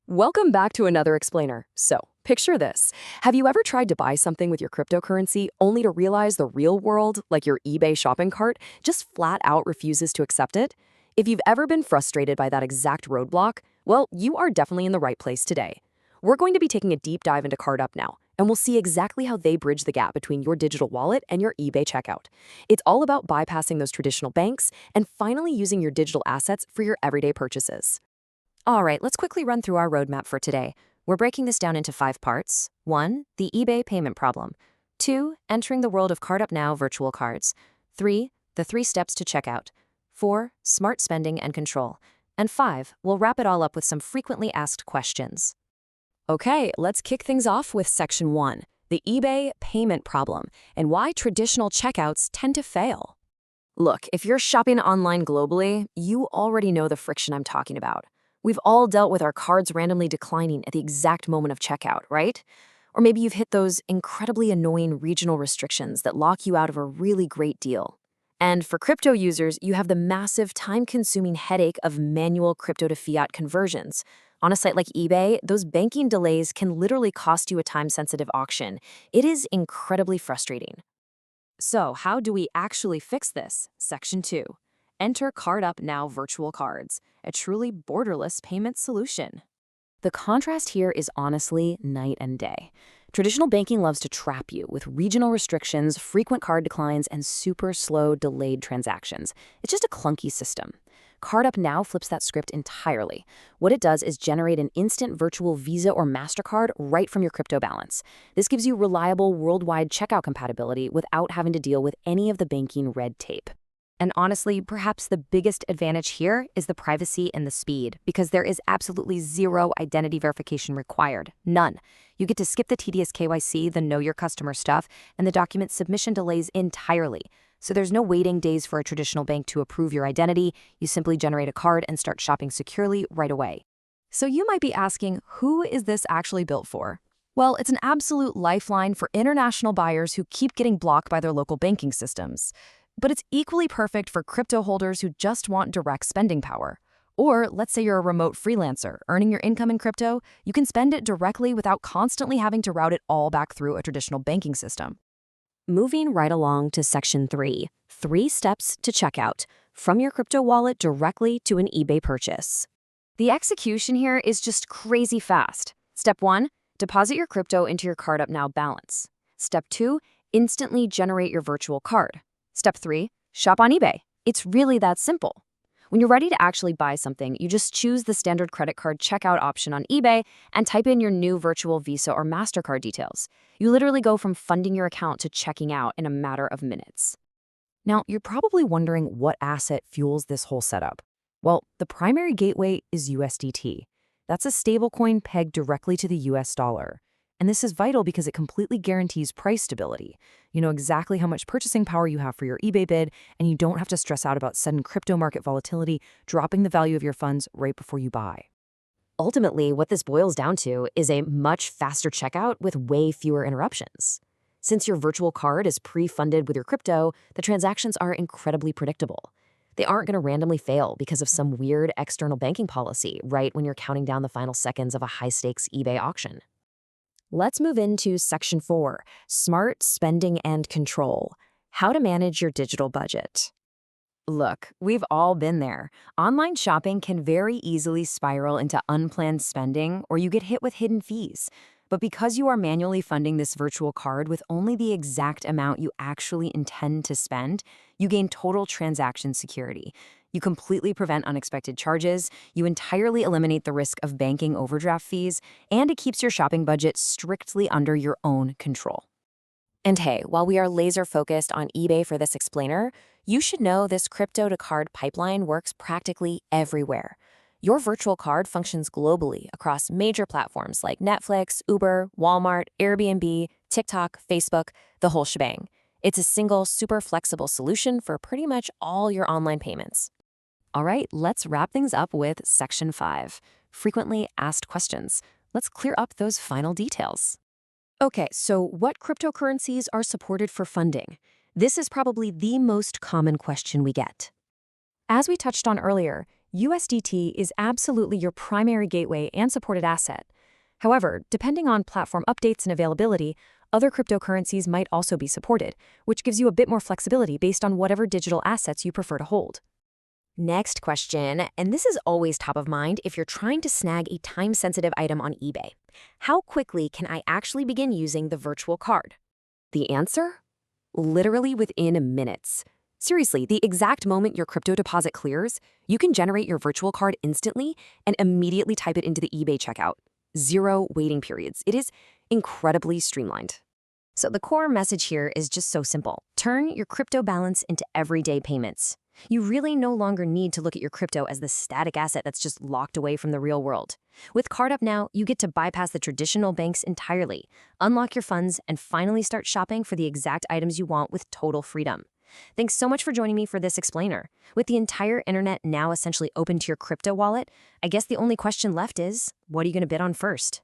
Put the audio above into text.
Welcome back to another explainer. So, picture this. Have you ever tried to buy something with your cryptocurrency only to realize the real world, like your eBay shopping cart, just flat out refuses to accept it? If you've ever been frustrated by that exact roadblock, well, you are definitely in the right place today. We're going to be taking a deep dive into CardUpNow, and we'll see exactly how they bridge the gap between your digital wallet and your eBay checkout. It's all about bypassing those traditional banks and finally using your digital assets for your everyday purchases. All right, let's quickly run through our roadmap for today. We're breaking this down into 5 parts. 1. The eBay payment problem. 2. Entering the world of CardUpNow Virtual Cards. 3. The 3 steps to checkout. 4. Smart spending and control. And 5. We'll wrap it all up with some frequently asked questions. Okay, let's kick things off with Section 1, the eBay payment problem, and why traditional checkouts tend to fail. Look, if you're shopping online globally, you already know the friction I'm talking about. We've all dealt with our cards randomly declining at the exact moment of checkout, right? Or maybe you've hit those incredibly annoying regional restrictions that lock you out of a really great deal. And for crypto users, you have the massive time-consuming headache of manual crypto to fiat conversions. On a site like eBay, those banking delays can literally cost you a time-sensitive auction. It is incredibly frustrating. So, how do we actually fix this? Section 2. Enter CardUpNow Virtual Cards, a truly borderless payment solution. The contrast here is honestly night and day. Traditional banking loves to trap you with regional restrictions, frequent card declines, and super slow, delayed transactions. It's just a clunky system. CardUpNow flips that script entirely. What it does is generate an instant virtual Visa or Mastercard right from your crypto balance. This gives you reliable worldwide checkout compatibility without having to deal with any of the banking red tape. And honestly, perhaps the biggest advantage here is the privacy and the speed, because there is absolutely zero identity verification required. None. You get to skip the tedious KYC, the Know Your Customer stuff, and the document submission delays entirely. So there's no waiting days for a traditional bank to approve your identity. You simply generate a card and start shopping securely right away. So you might be asking, who is this actually built for? Well, it's an absolute lifeline for international buyers who keep getting blocked by their local banking systems. But it's equally perfect for crypto holders who just want direct spending power. Or let's say you're a remote freelancer earning your income in crypto, you can spend it directly without constantly having to route it all back through a traditional banking system. Moving right along to Section 3, 3 steps to checkout, from your crypto wallet directly to an eBay purchase. The execution here is just crazy fast. Step 1, deposit your crypto into your CardUpNow balance. Step 2, instantly generate your virtual card. Step 3, shop on eBay. It's really that simple. When you're ready to actually buy something, you just choose the standard credit card checkout option on eBay and type in your new virtual Visa or Mastercard details. You literally go from funding your account to checking out in a matter of minutes. Now, you're probably wondering what asset fuels this whole setup. Well, the primary gateway is USDT. That's a stablecoin pegged directly to the US dollar. And this is vital because it completely guarantees price stability. You know exactly how much purchasing power you have for your eBay bid, and you don't have to stress out about sudden crypto market volatility, dropping the value of your funds right before you buy. Ultimately, what this boils down to is a much faster checkout with way fewer interruptions. Since your virtual card is pre-funded with your crypto, the transactions are incredibly predictable. They aren't going to randomly fail because of some weird external banking policy right when you're counting down the final seconds of a high-stakes eBay auction. Let's move into Section 4, Smart Spending and Control, how to manage your digital budget. Look, we've all been there. Online shopping can very easily spiral into unplanned spending, or you get hit with hidden fees. But because you are manually funding this virtual card with only the exact amount you actually intend to spend, you gain total transaction security. You completely prevent unexpected charges, you entirely eliminate the risk of banking overdraft fees, and it keeps your shopping budget strictly under your own control. And hey, while we are laser-focused on eBay for this explainer, you should know this crypto-to-card pipeline works practically everywhere. Your virtual card functions globally across major platforms like Netflix, Uber, Walmart, Airbnb, TikTok, Facebook, the whole shebang. It's a single, super flexible solution for pretty much all your online payments. All right, let's wrap things up with Section 5, Frequently Asked Questions. Let's clear up those final details. Okay, so what cryptocurrencies are supported for funding? This is probably the most common question we get. As we touched on earlier, USDT is absolutely your primary gateway and supported asset. However, depending on platform updates and availability, other cryptocurrencies might also be supported, which gives you a bit more flexibility based on whatever digital assets you prefer to hold. Next question, and this is always top of mind if you're trying to snag a time-sensitive item on eBay. How quickly can I actually begin using the virtual card? The answer? Literally within minutes. Seriously, the exact moment your crypto deposit clears, you can generate your virtual card instantly and immediately type it into the eBay checkout. Zero waiting periods. It is incredibly streamlined. So the core message here is just so simple. Turn your crypto balance into everyday payments. You really no longer need to look at your crypto as the static asset that's just locked away from the real world. With CardUpNow, you get to bypass the traditional banks entirely, unlock your funds, and finally start shopping for the exact items you want with total freedom. Thanks so much for joining me for this explainer. With the entire internet now essentially open to your crypto wallet, I guess the only question left is, what are you going to bid on first?